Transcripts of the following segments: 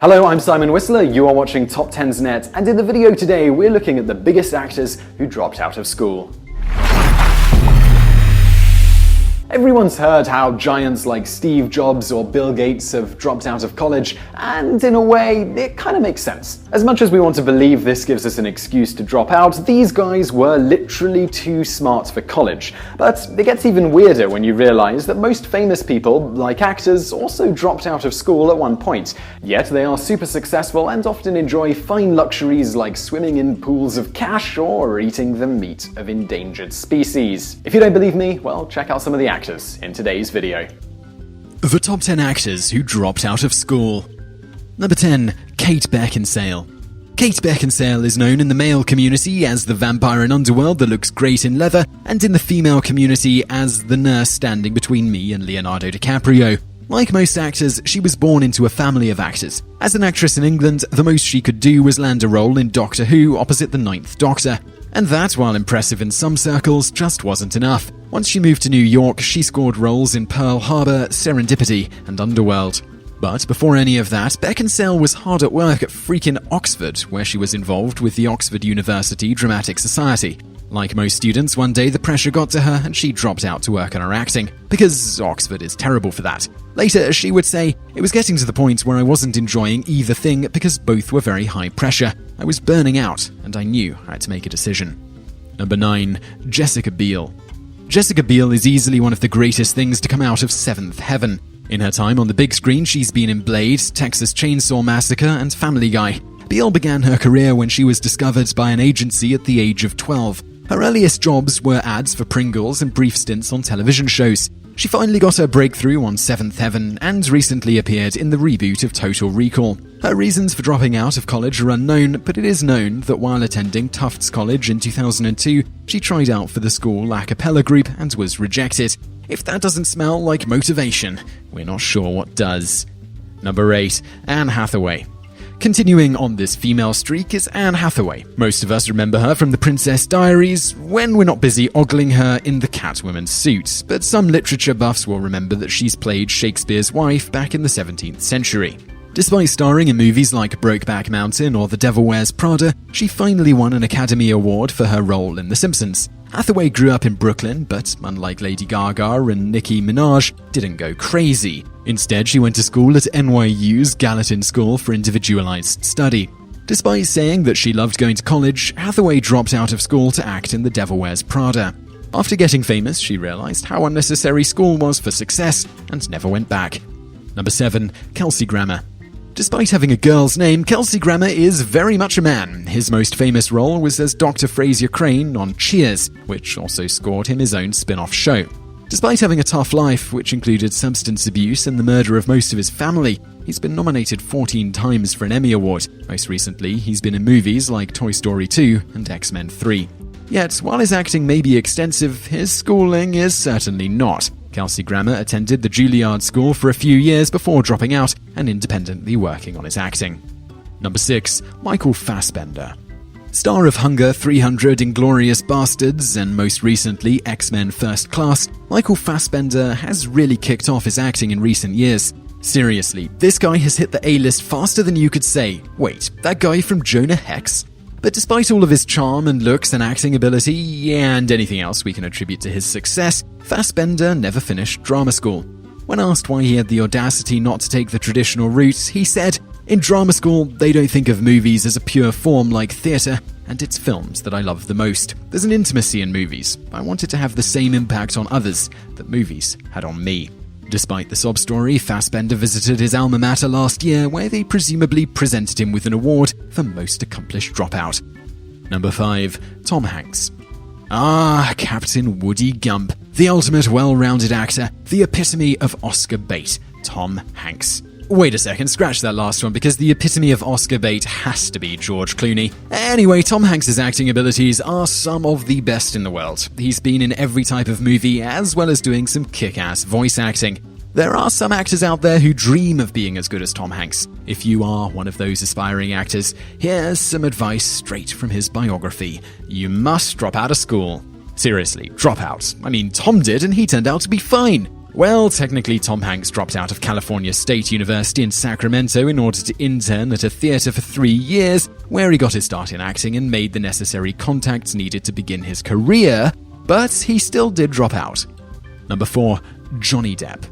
Hello, I'm Simon Whistler, you are watching Top 10's Net, and in the video today we're looking at the biggest actors who dropped out of school. Everyone's heard how giants like Steve Jobs or Bill Gates have dropped out of college, and in a way, it kind of makes sense. As much as we want to believe this gives us an excuse to drop out, these guys were literally too smart for college. But it gets even weirder when you realize that most famous people, like actors, also dropped out of school at one point. Yet they are super successful and often enjoy fine luxuries like swimming in pools of cash or eating the meat of endangered species. If you don't believe me, well, check out some of the actors in today's video. The top 10 actors who dropped out of school. Number 10. Kate Beckinsale. Kate Beckinsale is known in the male community as the vampire in Underworld that looks great in leather, and in the female community as the nurse standing between me and Leonardo DiCaprio. Like most actors, she was born into a family of actors. As an actress in England, the most she could do was land a role in Doctor Who opposite the Ninth Doctor. And that, while impressive in some circles, just wasn't enough. Once she moved to New York, she scored roles in Pearl Harbor, Serendipity, and Underworld. But before any of that, Beckinsale was hard at work at freaking Oxford, where she was involved with the Oxford University Dramatic Society. Like most students, one day the pressure got to her and she dropped out to work on her acting, because Oxford is terrible for that. Later, she would say, "It was getting to the point where I wasn't enjoying either thing because both were very high pressure. I was burning out, and I knew I had to make a decision." Number 9. Jessica Biel. Jessica Biel is easily one of the greatest things to come out of Seventh Heaven. In her time on the big screen, she's been in Blade, Texas Chainsaw Massacre, and Family Guy. Biel began her career when she was discovered by an agency at the age of 12. Her earliest jobs were ads for Pringles and brief stints on television shows. She finally got her breakthrough on Seventh Heaven and recently appeared in the reboot of Total Recall. Her reasons for dropping out of college are unknown, but it is known that while attending Tufts College in 2002, she tried out for the school a cappella group and was rejected. If that doesn't smell like motivation, we're not sure what does. Number 8. Anne Hathaway. Continuing on this female streak is Anne Hathaway. Most of us remember her from The Princess Diaries, when we're not busy ogling her in the Catwoman suit, but some literature buffs will remember that she's played Shakespeare's wife back in the 17th century. Despite starring in movies like Brokeback Mountain or The Devil Wears Prada, she finally won an Academy Award for her role in The Simpsons. Hathaway grew up in Brooklyn, but unlike Lady Gaga and Nicki Minaj, didn't go crazy. Instead, she went to school at NYU's Gallatin School for Individualized Study. Despite saying that she loved going to college, Hathaway dropped out of school to act in The Devil Wears Prada. After getting famous, she realized how unnecessary school was for success and never went back. Number 7. Kelsey Grammer. Despite having a girl's name, Kelsey Grammer is very much a man. His most famous role was as Dr. Frasier Crane on Cheers, which also scored him his own spin-off show. Despite having a tough life, which included substance abuse and the murder of most of his family, he's been nominated 14 times for an Emmy Award. Most recently, he's been in movies like Toy Story 2 and X-Men 3. Yet, while his acting may be extensive, his schooling is certainly not. Kelsey Grammer attended the Juilliard School for a few years before dropping out and independently working on his acting. Number 6. Michael Fassbender. Star of Hunger, 300, Inglourious Bastards, and most recently X-Men First Class, Michael Fassbender has really kicked off his acting in recent years. Seriously, this guy has hit the A-list faster than you could say, "Wait, that guy from Jonah Hex?" But despite all of his charm and looks and acting ability, and anything else we can attribute to his success, Fassbender never finished drama school. When asked why he had the audacity not to take the traditional route, he said, "In drama school, they don't think of movies as a pure form like theatre, and it's films that I love the most. There's an intimacy in movies. I wanted to have the same impact on others that movies had on me." Despite the sob story, Fassbender visited his alma mater last year, where they presumably presented him with an award for most accomplished dropout. Number 5. Tom Hanks. Captain Woody Gump. The ultimate well-rounded actor, the epitome of Oscar bait, Tom Hanks. Wait a second, scratch that last one, because the epitome of Oscar bait has to be George Clooney. Anyway, Tom Hanks' acting abilities are some of the best in the world. He's been in every type of movie, as well as doing some kick-ass voice acting. There are some actors out there who dream of being as good as Tom Hanks. If you are one of those aspiring actors, here's some advice straight from his biography. You must drop out of school. Seriously, drop out. I mean, Tom did, and he turned out to be fine. Well, technically, Tom Hanks dropped out of California State University in Sacramento in order to intern at a theater for 3 years, where he got his start in acting and made the necessary contacts needed to begin his career, but he still did drop out. Number 4. Johnny Depp.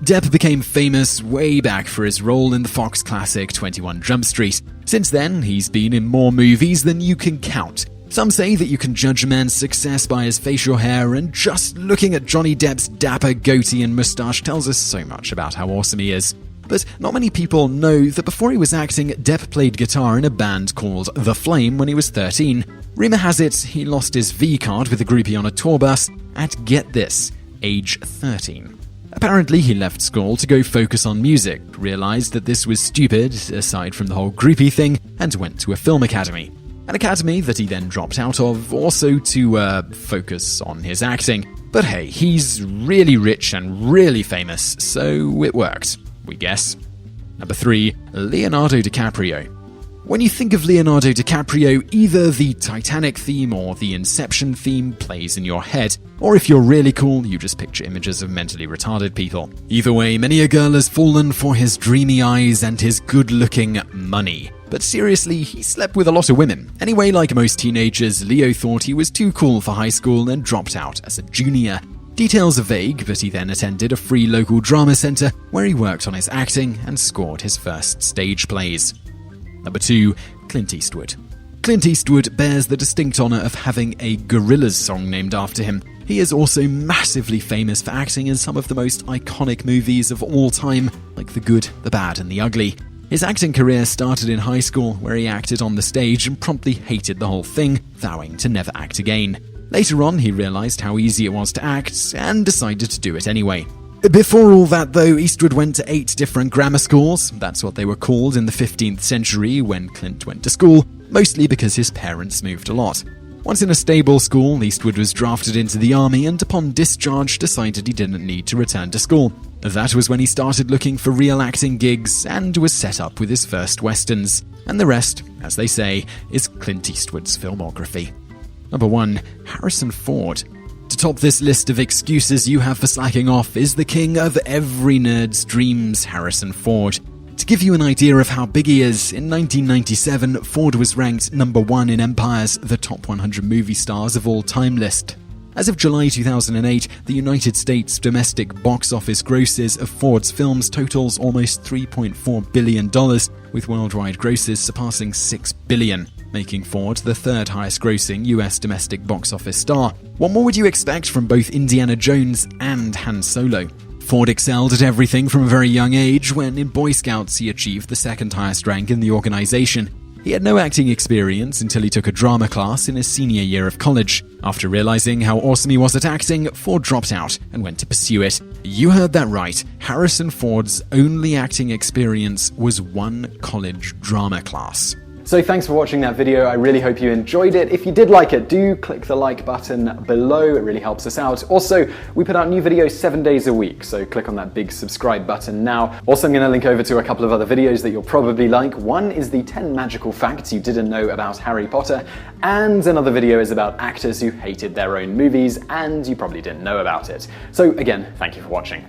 Depp became famous way back for his role in the Fox classic 21 Jump Street. Since then, he's been in more movies than you can count. Some say that you can judge a man's success by his facial hair, and just looking at Johnny Depp's dapper goatee and moustache tells us so much about how awesome he is. But not many people know that before he was acting, Depp played guitar in a band called The Flame when he was 13. Rumor has it he lost his V-card with a groupie on a tour bus at, get this, age 13. Apparently, he left school to go focus on music, realized that this was stupid, aside from the whole groupie thing, and went to a film academy. An academy that he then dropped out of, also to focus on his acting. But hey, he's really rich and really famous, so it worked, we guess. Number 3. Leonardo DiCaprio. When you think of Leonardo DiCaprio, either the Titanic theme or the Inception theme plays in your head, or if you're really cool, you just picture images of mentally retarded people. Either way, many a girl has fallen for his dreamy eyes and his good-looking money. But seriously, he slept with a lot of women. Anyway, like most teenagers, Leo thought he was too cool for high school and dropped out as a junior. Details are vague, but he then attended a free local drama centre where he worked on his acting and scored his first stage plays. Number 2. Clint Eastwood. Clint Eastwood bears the distinct honour of having a Gorillaz song named after him. He is also massively famous for acting in some of the most iconic movies of all time, like The Good, the Bad and the Ugly. His acting career started in high school, where he acted on the stage and promptly hated the whole thing, vowing to never act again. Later on, he realised how easy it was to act, and decided to do it anyway. Before all that, though, Eastwood went to 8 different grammar schools. That's what they were called in the 15th century when Clint went to school, mostly because his parents moved a lot. Once in a stable school, Eastwood was drafted into the army and upon discharge decided he didn't need to return to school. That was when he started looking for real acting gigs and was set up with his first westerns. And the rest, as they say, is Clint Eastwood's filmography. Number 1. Harrison Ford. To top this list of excuses you have for slacking off is the king of every nerd's dreams, Harrison Ford. To give you an idea of how big he is, in 1997, Ford was ranked number 1 in Empire's The Top 100 Movie Stars of All Time list. As of July 2008, the United States domestic box office grosses of Ford's films totals almost $3.4 billion, with worldwide grosses surpassing $6 billion, making Ford the 3rd highest grossing US domestic box office star. What more would you expect from both Indiana Jones and Han Solo? Ford excelled at everything from a very young age. When in Boy Scouts he achieved the 2nd highest rank in the organization. He had no acting experience until he took a drama class in his senior year of college. After realizing how awesome he was at acting, Ford dropped out and went to pursue it. You heard that right. Harrison Ford's only acting experience was 1 college drama class. So thanks for watching that video. I really hope you enjoyed it. If you did like it, do click the like button below. It really helps us out. Also, we put out new videos 7 days a week, so click on that big subscribe button now. Also, I'm going to link over to a couple of other videos that you'll probably like. One is the 10 magical facts you didn't know about Harry Potter, and another video is about actors who hated their own movies and you probably didn't know about it. So again, thank you for watching.